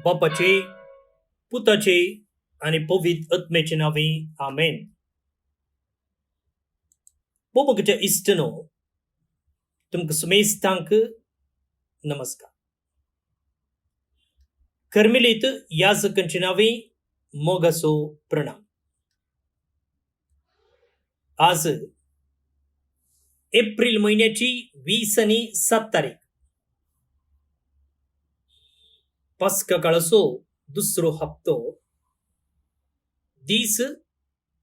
बापाचे पुताचे आणि पवित्र आत्म्याचे नावे आमेन. बोबगच्या इष्टनो तुमक समेस्तांक नमस्कार. कर्मिलित याजकांचे नावे मोगसो प्रणाम. आज एप्रिल महिन्याची 20 आणि 7 तारीख पस्का काळसो दुसरो हप्तो दीस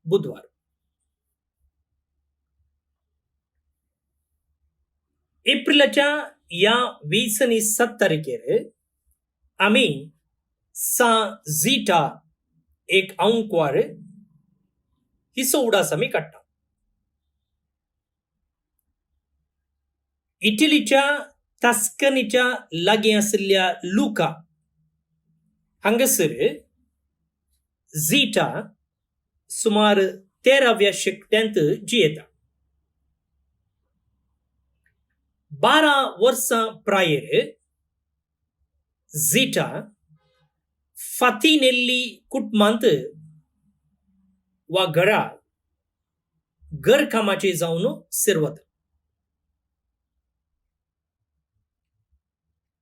बुधवार. एप्रिलच्या या 20 आणि 7 तारखेर आम्ही सा झीटा एक अंकवार हिस्सो उडास आम्ही काढता. इटलीच्या तास्कनीच्या लागीं आशिल्ल्या लुका हांगासर झीटा सुमार 13व्या शेकड्यांत जियेता. 12 वर्सां प्रायर झीटा फातिनेल्ली कुटुंबांत वा घरा घर कामाचे जावन शिरवता.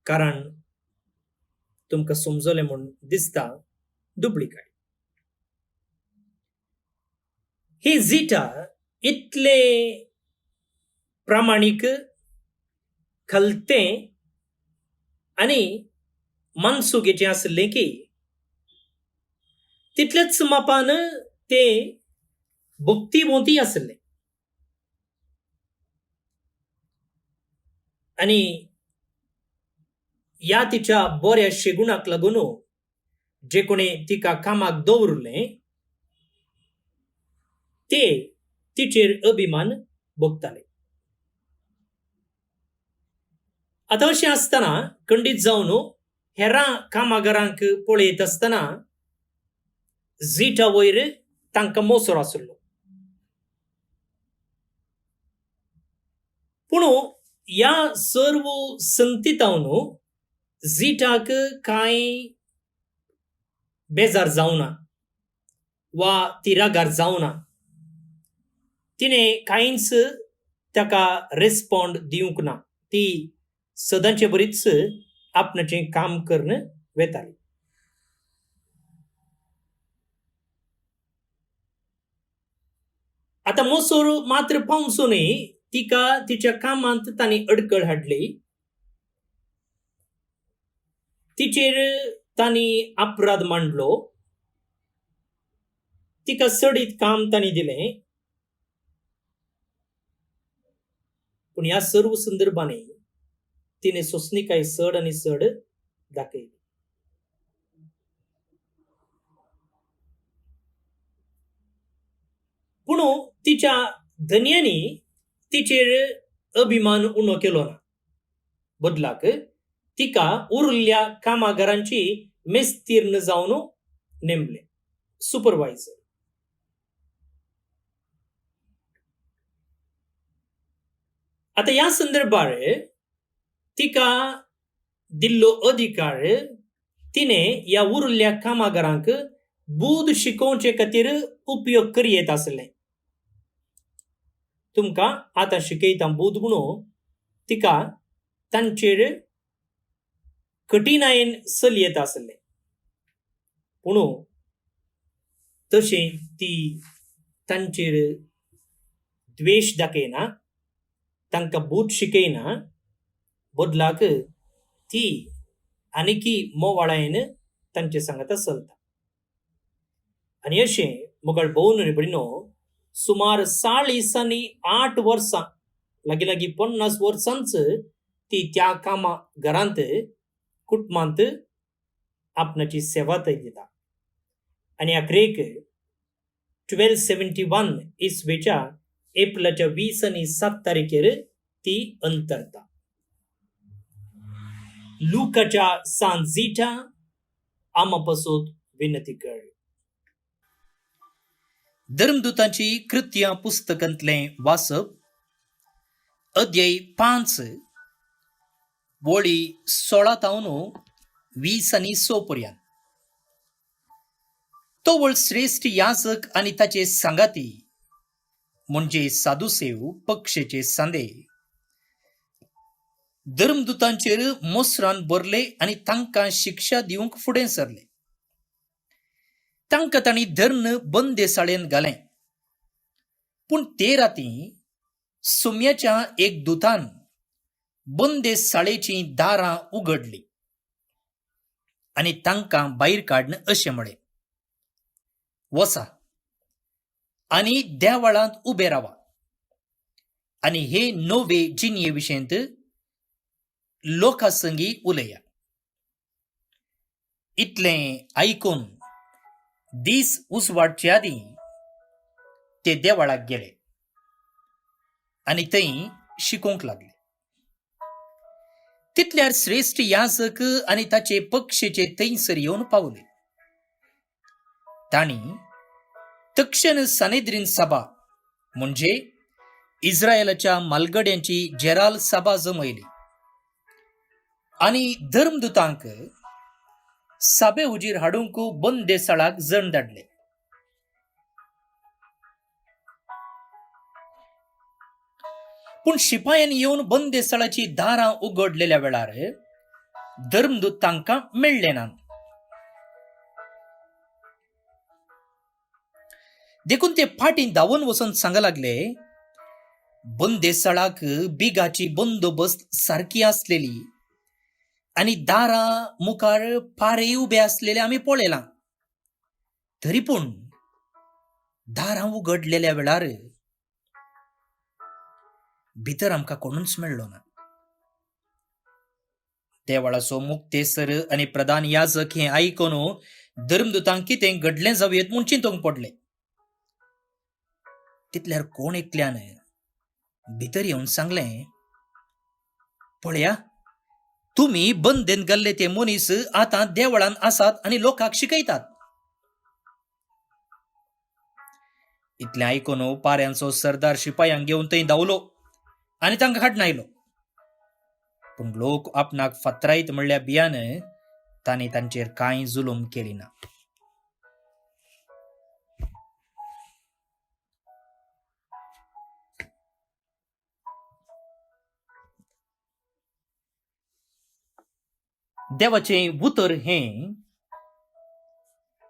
कारण तुमका समजले म्हणून दिसता डुप्लिकेट. हे झीटा इतले प्रामाणिक खलते आणि मनसुगेचे आसले की तितलेच मापान ते भक्तिमोती आसले. आणि या तिच्या बऱ्या शेगुणाक लागून जे कोणी तिका कामाक दवरले ते तिचेर अभिमान भोगताले. आता अशें आसतना खंडीत जावन हेरां कामागारांक पळयत आसतना झीटा वयर तांकां मोसर आसलो. पूण या सर्व संगतीतावन झीटाक कांय बेजार जावना वा ती रागार जावना. तिने कांयच ताका रेस्पॉन्ड दिवंक ना. ती सदांचे बरीच आपणाचें काम करून वेताली. आता मोसोर मात्र पावसूनय तिका तिच्या कामांत तांणी अडकळ हाडली. तिचेर तांणी अपराध मांडलो. तिका सडीत काम तांणी दिलें. पूण ह्या सर्व संदर्भांनी तिने सोसणीकाय चड आनी चड दाखयली. पूण तिच्या धन्यांनी तिचेर अभिमान उणो केलो ना. बदलाक तिका उरल्या कामागारांची मेस्तीर्ण जावन नेमले सुपरवायझर. आता या संदर्भार तिका दिल्लो अधिकार तिने या उरल्या कामागारांक बुध शिकोवचे खातीर उपयोग करीत आसले. तुमकां आतां शिकयता बुध म्हणून तिका तांचेर कठिनायेन चलयत आसले. पूण तशें ती तांचेर द्वेष दाखयना, तांकां बूट शिकयना. बदलाक ती आनीकी मोवाळायेन तांचे सांगता चलता. आनी अशें मुगाळ भोवनपडिनो सुमार 48 वर्सां लागीं 50 वर्सांच ती त्या कामागारांत कुटुंबांत आपणाची सेवा थंय दिता. आनी अखेरेक 1271 इसवेच्या एप्रिलाच्या 20 आणि 7 तारखेर ती अंतरता. लुकाच्या सान झीटा आमापासून विनंती कर. धर्मदूतांची कृत्यां पुस्तकांतलें वाचप. अध्याय 5 वळी 16 तावन 20 आणि 6 पर्यंत. तो वळ श्रेष्ठ याजक आणि ताचे सांगाती म्हणजे साधुसेव पक्षेचे सांदे धर्मदूतांचेर मोसरान बरले आणि तांकां शिक्षा दिवंक फुडें सरले. तांकां तांणी धर्ण बंदेसाळेन घालें. पूण ते राती सुम्याच्या एक दुतान बंदेसाळेची दारां उगडली आणि तांकां भायर काडन अशें म्हळें, वसा आणि देवाळांत उबे रावा आणि हे नवे जिनये विशयंत लोकांसंगी उलया. इतलें आयकून दीस उसवाडचे आदीं ते देवाळाक गेले आणि थंय शिकोवंक लागले. तितल्यार श्रेष्ठ याजक आणि ताचे पक्षेचे थंयसर येवन पावले. तांणी तक्षण सनेद्रीन सभा म्हणजे इस्रायलाच्या मालगड्यांची जेराल सभा जमयली आणि धर्मदूतांक सभे हुजीर हाडूंक बंदेसाळाक जण धाडले. पूण शिपायांनी येवन बंदेसाळाची दारां उगडलेल्या वेळार धर्मदूत तांकां मेळ्ळे ना. देखून ते फाटीं धांवन वचून सांगू लागले, बंदेसाळाक बिगाची बंदोबस्त सारकी आसलेली आणि दारां मुखार पारे उबे आसलेले आमी पळयलां. तरी पूण दारां उगडलेल्या वेळार भितर आमकां कोणूच मेळ्ळो ना. देवाळाचो मुक्तेसर आनी प्रधान याजक हें आयकून धर्मदूतांक कितें घडलें जावयेत म्हूण चिंतूंक पडलें. तितल्यार कोण एकल्यान भितर येवन सांगलें, पळया, तुमी बंदेन घाल्ले ते मनीस आतां देवळान आसात आनी लोकांक शिकयतात. इतलें आयकून पाऱ्यांचो सरदार शिपायांक घेवन थंय धांवलो आनी तांकां हाडून आयलो. पूण लोक आपणाक फातरायत म्हणल्या भियान तांणी तांचेर कांय जुलूम केली ना. देवाचें उतर हें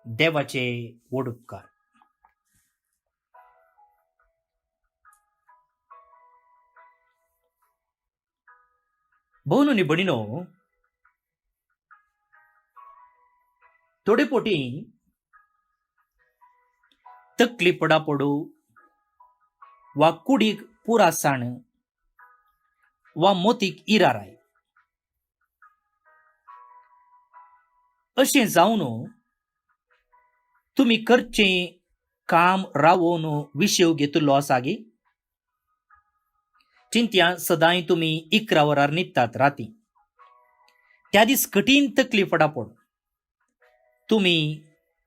देवाचे व्हड उपकार. भोवनो नी भणिनो, थोडे पोटी तकली पडापडू वा कुडीक पुरासाण वा मोतीक इराराय अशें जावन तुमी करचें काम रावोवन विशेव घेतिल्लो आसा गे. चिंत्या, सदांय तुमी 11 वरार न्हिदतात राती. त्या दीस कठीण तकली पडापड तुमी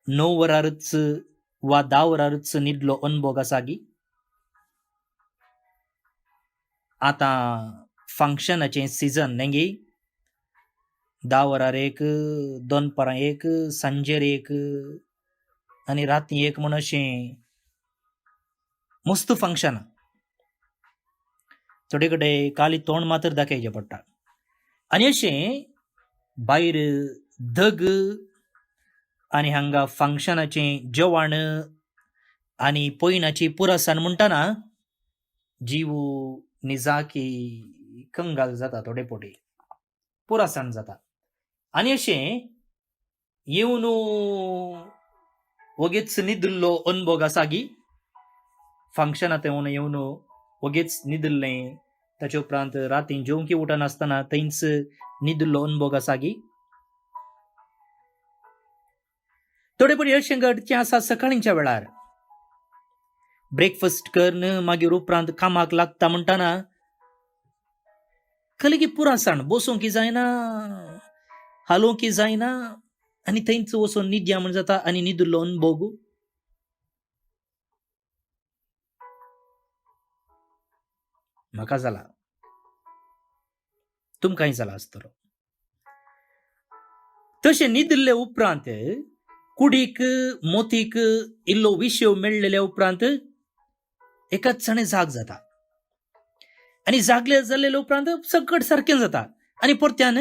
9 वरारच वा 10 वरारच न्हिदलो अनुभव आसा गी. आतां फंक्शनाचें सिजन न्ही गे. 10 वरार एक, दनपारां एक, सांजेर एक आनी राती एक म्हण अशें मस्त फंक्शनां. थोडे कडेन काली तोंड मात्र दाखयचें पडटा. आनी अशें भायर धग आनी हांगा फंक्शनाचें जेवण आनी पयनाची पुरासाण म्हणटाना जीव निजाकी कंगाल जाता. थोडे पोटी पुरासाण जाता. आनी अशें येवन वगेच न्हिदिल्लो अनुभव आसा गी. फंक्शनांत येवन वगेच न्हिदिल्लें, ताचे उपरांत राती जेवंकी उठनासतना थंयच न्हिदिल्लो अनुभव आसा गी. थोडे पडी अशें घडचें आसा सकाळींच्या वेळार ब्रेकफास्ट करन मागीर उपरांत कामाक लागता म्हणटाना कलगी पुरासाण बसोवंकी जायना, हालोवंकी जायना आनी थंयच वचून न्हिदया म्हण जाता आनी न्हिदिल्लो अनुभव. म्हाका जाला, तुमकांय जाला आसतलो. तशें न्हिदले उपरांत कुडीक मोतीक इल्लो विशेव मेळलेल्या उपरांत एकाच क्षणी जाग जाता आनी जागले जाल्ले उपरांत सगळं सारकें जाता आनी परत्यान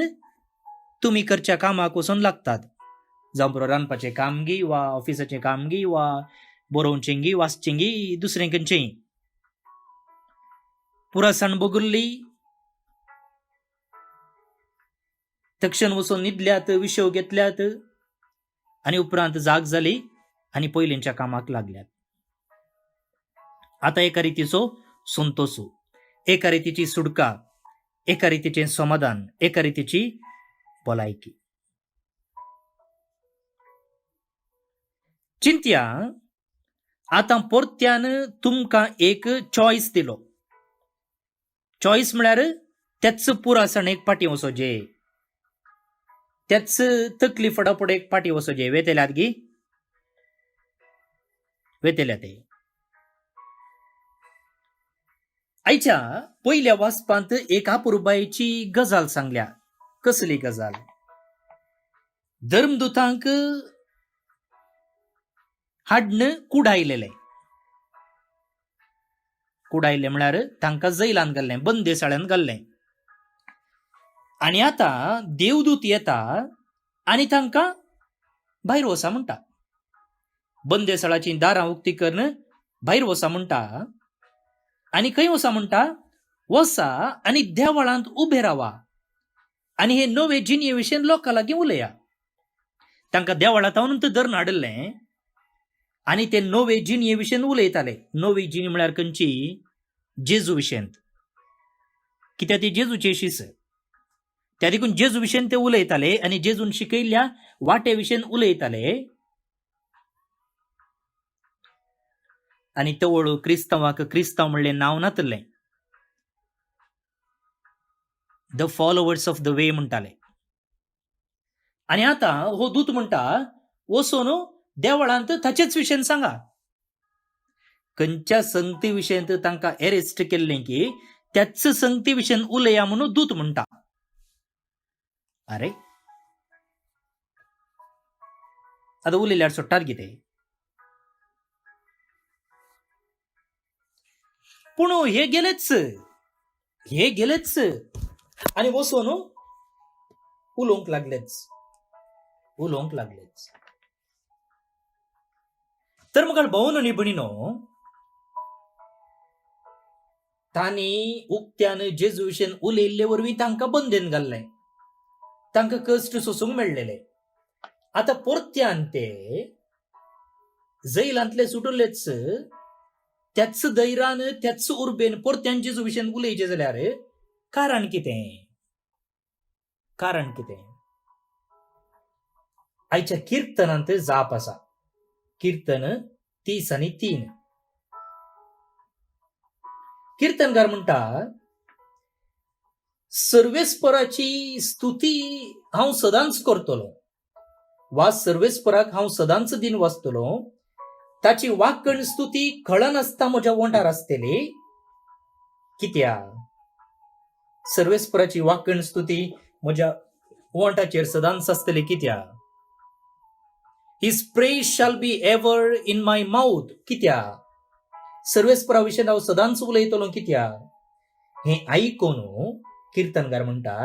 तुमी करच्या कामाक वचून लागतात. जावं बरो रांदपाचें काम गी वा ऑफिसाचें काम गी वा बरोवचें गी वाचचें गी दुसरें खंयचेंय. पुरासाण बगुल्ली तक्षण वचून न्हिदल्यात, विशेव घेतल्यात आनी उपरांत जाग जाली आनी पयलींच्या कामाक लागल्यात. आतां एका रितीचो संतोषू, एका रितीची सुटका, एका रितीचें समाधान, एका रितीची भलायकी. चिंत्या, आतां परत्यान तुमकां एक चॉयस दिलो. चॉयस म्हळ्यार त्याच पुरासाण एक पाटी वचोचे, त्याच तकली फटाफट एक पाटी वचोचे. वेतेल्यात गी वेतेल्या ते आयच्या पयल्या वाचपांत एक अपुरबायेची गजाल सांगल्या. कसली गजाल? धर्मदूतांक हाडन कुडायलेले. कुडायले म्हळ्यार तांकां जैलांत घाल्लें, बंदेसाळ्यान घाल्लें. आनी आतां देवदूत येता आनी तांकां भायर वचा म्हणटा. बंदेसाळाची दारां उक्ती करून भायर वचा म्हणटा आनी खंय वचा म्हणटा? वचा आनी देवळांत उबे रावा आनी हे नवे जिणे विशीं लोकां लागीं उलया. तांकां देवळांत हाडून धरून हाडलें आनी ते नवे जिणे विशीं उलयताले. नवी जिणी म्हळ्यार खंयची? जेजू विशेंत. कित्याक ती जेजूची शीस. त्या देखून जेजू विशें ते उलयताले आनी जेजून शिकयल्ल्या वाटे विशीं उलयताले. आनी तवळू क्रिस्तांवाक क्रिस्तांव म्हणलें नांव नातलें. The followers of the way म्हणटाले. आनी आतां हो दूत म्हणटा वचून देवळांत ताचेच विशें सांगा. खंयच्या संगती विशें तांकां एरेस्ट केल्लें की त्याच संगती विशें उलया म्हणून दूत म्हणटा. अरे आतां उलयल्यार सोडटात कितें? पूण हे गेलेच आनी वचून उलोवंक लागलेच. तर म्हाका भोवन न्ही भणीनो, तांणी उक्त्यान जेजू विशें उलयल्ले वरवीं तांकां बंदेन घाल्लें, तांकां कश्ट सोसूंक मेळलेले. आतां परत्यान ते जैलांतले सुटलेच त्याच दैरान त्याच उर्बेन परत्यान जेजू विशें उलयचे जाल्यार कारण कितें? आयच्या किर्तनांत जाप आसा. कीर्तन 30 आनी 3. कीर्तनकार म्हणटा, सर्वेस्पराची स्तुती हांव सदांच करतलो वा सर्वेस्पराक हांव सदांच दिन वाचतलो. ताची वाकण स्तुती खळनासता म्हज्या ओंठार आसतली. कित्याक? सर्वेस्पराची वाकण स्तुती म्हज्या ओंठाचेर सदांच आसतली. कित्याक? His praise shall be ever in my mouth. कित्याक? सर्वेस्परा विशें हांव सदांच उलयतलो. कित्याक? हें आयकून कीर्तनकार म्हणटा,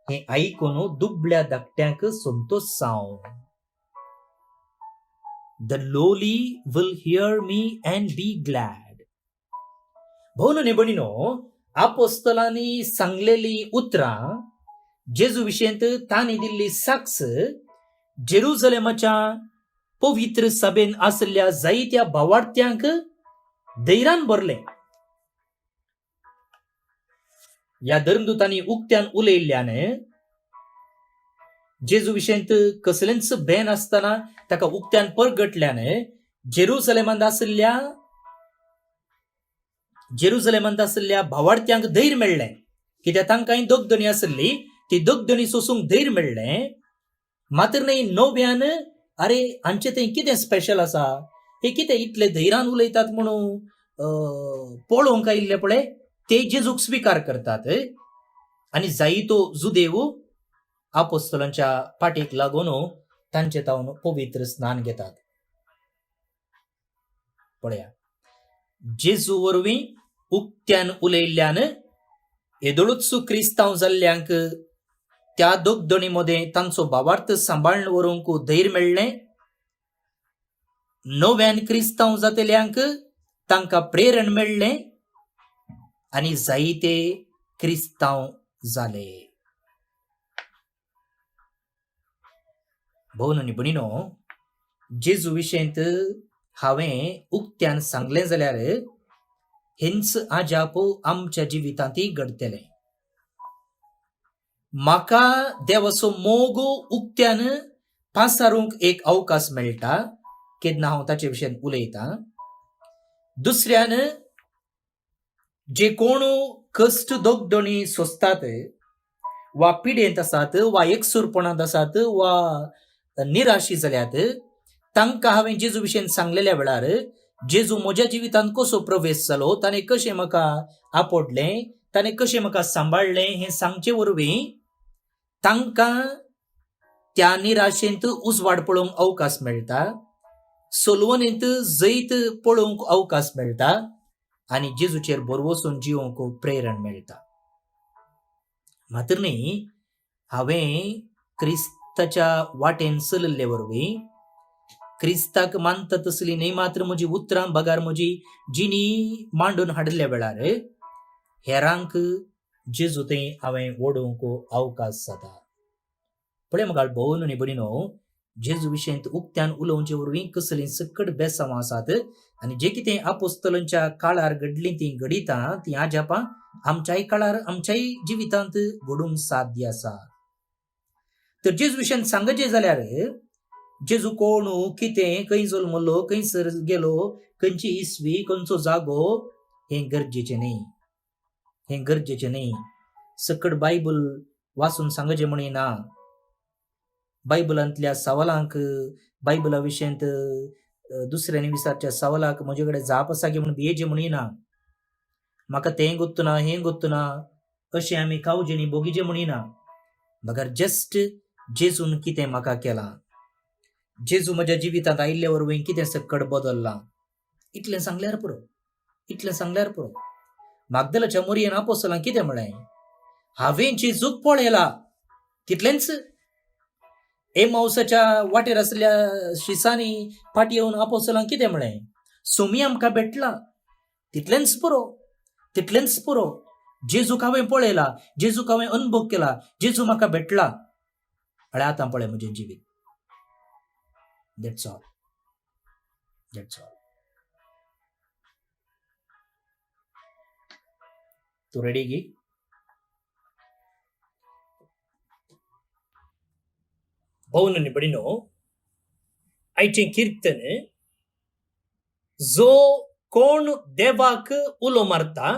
हें आयकून दुबळ्या धाकट्यांक संतोष जावं. The lowly will hear me and be glad. भोवन न्ही भणीनो, आपोस्तलांनी सांगलेली उतरां, जेजू विशेंत तांणी दिल्ली साक्ष जेरुसलेमाच्या पवित्र सभेन आसल्या जायत्या भावार्थ्यांक धैर्यान भरलें. ह्या धर्मदूतांनी उक्त्यान उलयल्ल्यान जेजू विशेंत कसलेंच भेन आसतना ताका उक्त्यान परगटल्यान जेरुसलेमांत आसल्या भावार्थ्यांक धैर्य मेळ्ळें. कित्याक तांकां दोगदणी आसली, ती दोगदणी सोसूंक धैर्य मेळ्ळें. मात्र न्ही नव्यान अरे हांचे थंय कितें स्पेशल आसा, हे कितें इतले धैर्यान उलयतात म्हणून पळोवंक आयिल्ले पळय, ते जेजूक स्विकार करतात. आनी जायतो जुदेव आपोस्तलांच्या पाठीक लागून तांचे तावन पवित्र स्नान घेतात. पळया, जेजू वरवीं उक्त्यान उलयल्ल्यान येदोळूच क्रिस्तांव जाल्ल्यांक त्या दोगदणी मदें तांचो भावार्थ सांबाळून व्हरूंक धैर्य मेळ्ळें. नव्यान क्रिस्तांव जातल्यांक तांकां प्रेरण मेळ्ळें आनी जायते क्रिस्तांव जाले. भोवन आनी भणीनो, जेजू विशयंत हांवें उक्त्यान सांगलें जाल्यार हेंच आजाप आमच्या जिवितांतय घडतलें. म्हाका देवाचो मोग उक्त्यान पासारूंक एक अवकाश मेळटा केन्ना हांव ताचे विशयन उलयतां. दुसऱ्यान जे कोण कश्ट दोगदणी सोंसतात वा पिडेंत आसात वा एकसुरपणांत आसात वा निराशी जाल्यात, तांकां हांवें जेजू विशयन सांगलेल्या वेळार जेजू म्हज्या जिवितांत कसो प्रवेश जालो, ताणें कशें म्हाका आपडलें, ताणें कशें म्हाका सांबाळलें हें सांगचे वरवीं तांकां त्या निराशेंत उजवाड पळोवंक अवकाश मेळटा, सोलवणेंत जैत पळोवंक अवकाश मेळटा आनी जेजूचेर भरवोसून जिवंक प्रेरण मेळटा. मात्र न्ही, हांवें क्रिस्ताच्या वाटेन चलल्ले वरवीं क्रिस्ताक मानता तसली न्ही मात्र म्हजी उतरां भागार म्हजी जिणी मांडून हाडल्या वेळार हेरांक जेजू थंय हांवें ओडूंक अवकाश जाता. पळय म्हाका भोवन आनी भणीनो, जेजू विशयंत उक्त्यान उलोवचे वरवीं कसलीं सकट बेसांवां आसात आनी जें कितें आपोस्तलांच्या काळार घडलीं तीं घडितां तीं आजापां आमच्याय काळार आमच्याय जिवितांत घडूंक साध्य आसा. तर जेजू विशयन सांगचें जाल्यार जेजू कोण, कितें, खंय जल्मलो, खंयसर गेलो, खंयची इस्वी, खंयचो जागो, हें गरजेचें न्ही. हें गरजेचें न्ही. सकट बायबल वाचून सांगचें म्हणिना. बायबलांतल्या सवालांक, बायबला विशयंत दुसऱ्यांनी विचारच्या सवालाक म्हजे कडेन जाप आसा गे म्हणून भियेचें म्हणिना. म्हाका तें गुत्तना हें गुत्तना अशें आमी खावचें न्ही, बोगीचें म्हणिना. बगर जस्ट जेजून कितें म्हाका केलां, जेजू म्हज्या जिवितांत आयिल्ले वरवीं कितें सकट बदललां, इतलें सांगल्यार पुरो. इतलें सांगल्यार पुरो. मागदलाच्या मोरयेन आपोस्तलांक कितें म्हळें? हांवें जेजूक पळयला. तितलेंच. एमाउसाच्या वाटेर आसलेल्या शिसांनी फाटी येवन आपोस्तलांक कितें म्हळें? सोमी आमकां भेटला. तितलेंच पुरो. तितलेंच पुरो. जेजूक हांवें पळयला, जेजूक हांवें अनुभव केला, जेजू म्हाका भेटला. म्हळ्यार आतां पळय म्हजें जिवीत. That's all. That's all. Tu ready गी? भोवन आनी भणीनो, आयचें कीर्तन जो कोण देवाक उलो मारता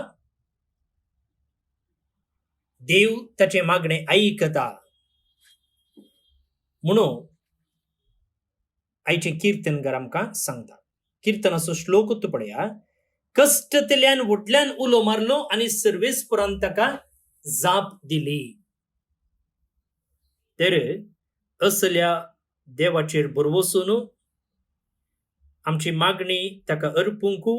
देव ताचे मागणें आयकता म्हणून आयचें कीर्तनकार आमकां सांगता. कीर्तनाचो श्लोक तो पळया. कश्टतल्यान व्हडल्यान उलो मारलो आनी सर्वेस्परान ताका जाप दिली. तर असल्या देवाचेर भरवोसून आमची मागणी ताका अर्पूंक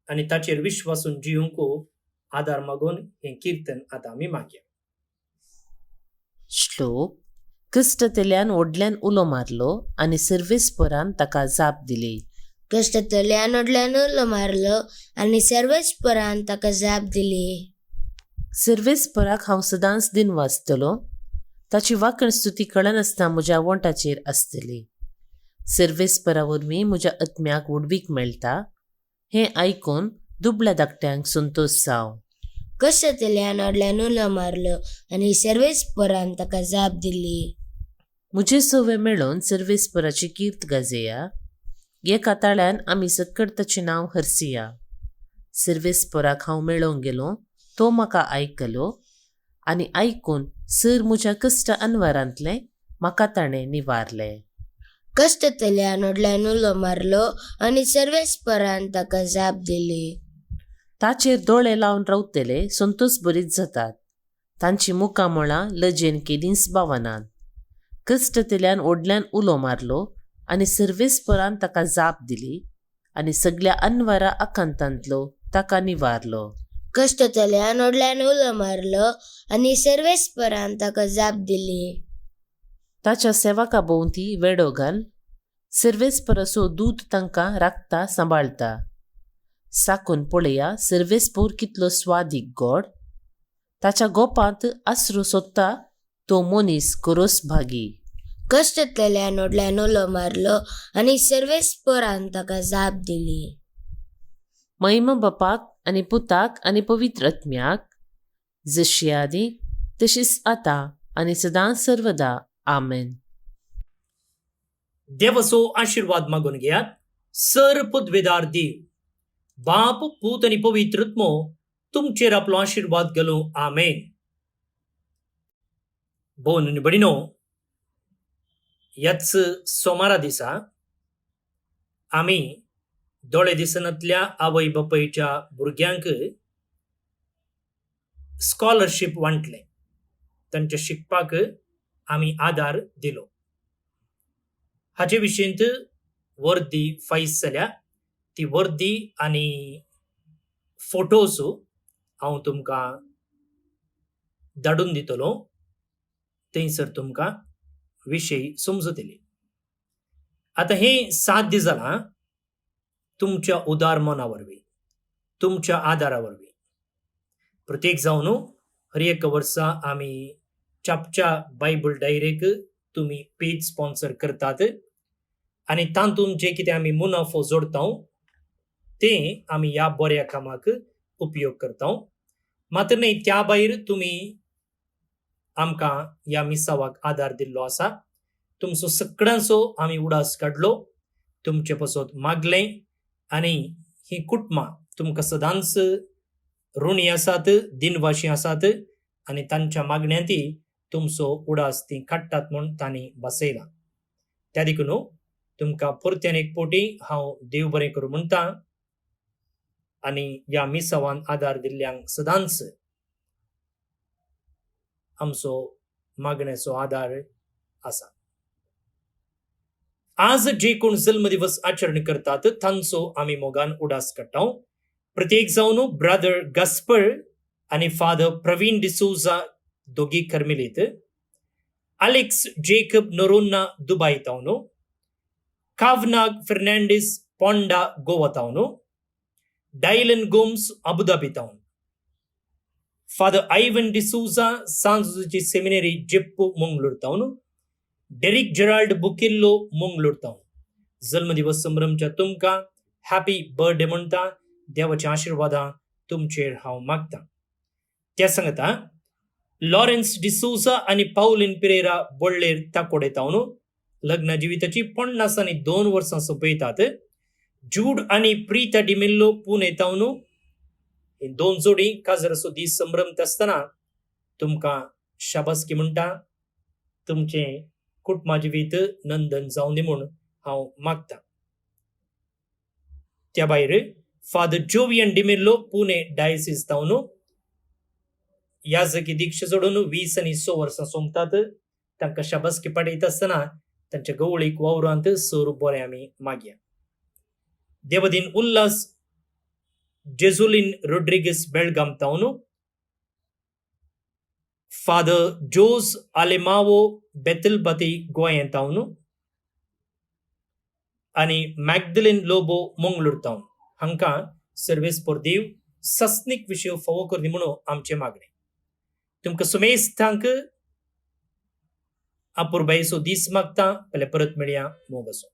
आनी ताचेर विश्वासून जिवंक आदार मागून हें कीर्तन आतां आमी मागया. श्लोक. कश्टतल्यान व्हडल्यान उलो मारलो आनी सर्वेस्परान ताका जाप दिली. कश्टतल्यान व्हडल्यान उलो मारलो आनी सर्वेस्परान ताका जाप दिली. सर्वेस्पराक हांव सदांच दिन वाचतलो. ताची वाकण स्तुती कळनासतना म्हज्या वोंटाचेर आसतली. सर्वेस्परा वरवीं म्हज्या आत्म्याक उडवीक मेळटा. हें आयकून दुबळ्या धाकट्यांक संतोश जावं. कश्टतल्यान व्हडल्यान उलो मारलो आनी सर्वेस्परान ताका जाप दिली. म्हजे सवे मेळोन सर्वेस्पराची कीर्त गाजया. एका ताळ्यान आमी सकट ताचें नांव हरसिया. सर्वेस्पराक हांव मेळोंक गेलो, तो म्हाका आयकलो आनी आयकून सर म्हज्या कश्ट अनवरांतलें म्हाका ताणें निवारलें. कश्टतल्यान व्हडल्यान उलो मारलो आनी सर्वेस्परान ताका जाप दिली. ताचेर दोळे लावन रावतले संतोश बरीच जातात. तांची मुखामळां लजेन केलींच बावनान. कस्टतल्यान ओडल्यान उलो मारलो आनी सर्वेस्परान ताका जाप दिली आनी सगळ्या अनवरा आकांतांतलो ताका निवारलो. कश्टतल्यान ओडल्यान उलो मारलो आनी सर्वेस्परान ताका जाप दिली. ताच्या सेवका भोवती वेडो घाल. सर्वेस्पराचो दूत तांकां राखता सांबाळटा. साकून पळया सर्वेस्पूर कितलो स्वादीक गोड. ताच्या गोपांत आसरो सोदता तो मनीस करोस भागी. कश्टतल्यान ओडल्यान उलो मारलो आनी सर्वेस्परान ताका जाप दिली. महिमा बापाक आनी पुताक आनी पवित्र आत्म्याक, जशी आदी तशीच आतां आनी सदांच सर्वदा. आमेन. देवाचो आशीर्वाद मागून घेयात. सर पदवेदार देव, बाप, पूत आणि पवित्र आत्मो तुमचेर आपलो आशीर्वाद घालूं. आमेन. भोवन आनी भयणीनो, ह्याच सोमारा दिसा आमी दोळे दिसनातल्या आवय बापायच्या भुरग्यांक स्कॉलरशीप वांटले. तांच्या शिकपाक आमी आदार दिलो. हाचे विशयंत वर्दी फायज जाल्या. ती वर्दी आनी फोटोज हांव तुमकां धाडून दितलो. थंयसर तुमकां विशय समजतले. आतां हे साध्य जालां तुमच्या उदार मना वरवीं, तुमच्या आदारा वरवीं. प्रत्येक जावन हर एक वर्सा आमी चापच्या बायबल डायरेक तुमी पेज स्पॉन्सर करतात आनी तातूंत जे कितें आमी मुनाफो जोडटा तें आमी ह्या बऱ्या कामाक उपयोग करता. मात्र न्ही, त्या भायर तुमी आमकां ह्या मिसावाक आदार दिल्लो आसा. तुमचो सगळ्यांचो आमी उडास काडलो. तुमचे पासत मागलें आनी ही कुटुंबां तुमकां सदांच ऋणी आसात, दिनवाशी आसात आनी तांच्या मागण्यांती तुमचो उडास ती काडटात म्हूण तांणी बसयला. त्या देखून तुमकां परत्यान एक पोटी हांव देव बरें करूं म्हणटा आनी ह्या मिसावान आदार दिल्ल्यांक सदांच आमचो मागण्याचो आदार आसा. आज जे कोण जल्म दिवस आचरण करतात तांचो आमी मोगान उडास काडटा. प्रत्येक जावन ब्रदर गस्पर आनी फादर प्रवीण डिसोजा दोगी कर्मेलीत, अलेक्स जेकब नोरोन्ना दुबय तावन, कावनाग फर्नांडिस पोंडा गोवा तावन, डायलन गोम्स अबुधाबी तावन, फादर आयवन डिसोजा सांजूची सेमिनरी जिप्पू मंगळूर तावन, डेरिक जेराल्ड बुकिल्लो मंगळूर तावन. जल्मदिवस संभ्रमच्या तुमकां हॅपी बर्थडे म्हणटा. देवाच्या आशीर्वादां तुमचेर हांव मागतां. त्या सांगता लॉरेन्स डिसोजा आनी पाउलिन पिरेरा बोळ्ळेर ताकोडे तावन लग्न जिविताची 52 वर्सां सोंपयतात. जूड आनी प्रीता डिमेल्लो पुणे तावन ही 2 जोडी काजराचो दीस संभ्रमत आसतना तुमकां शाबासकी म्हणटा. तुमचें कुटुंबा जिवीत नंदन जावं दी म्हूण हांव मागतां. त्या भायर father Jovian D'Mello Pune diocese तावन याजकी दीक्षा जोडून 20 आनी 6 वर्सां सोंपतात. तांकां शाबासकी पाडयत आसतना तांच्या गवळीक वावरांत स्वरूप बरें आमी मागया. देवदीन उल्हास जेजुलिन रोड्रिगेस बेळगाम तावन, फादर जोस आलेमावो बेतलबाती गोंयां तावन आनी मॅगदलिन लोबो मंगळूर तावन हांकां सर्वेस्पर देव सस्नीक विशय फावो करनी म्हणून आमचे मागणे. तुमकां सुमेस्तांक अपुरबायेचो दीस मागता. परत मेळया. मोग आसूं.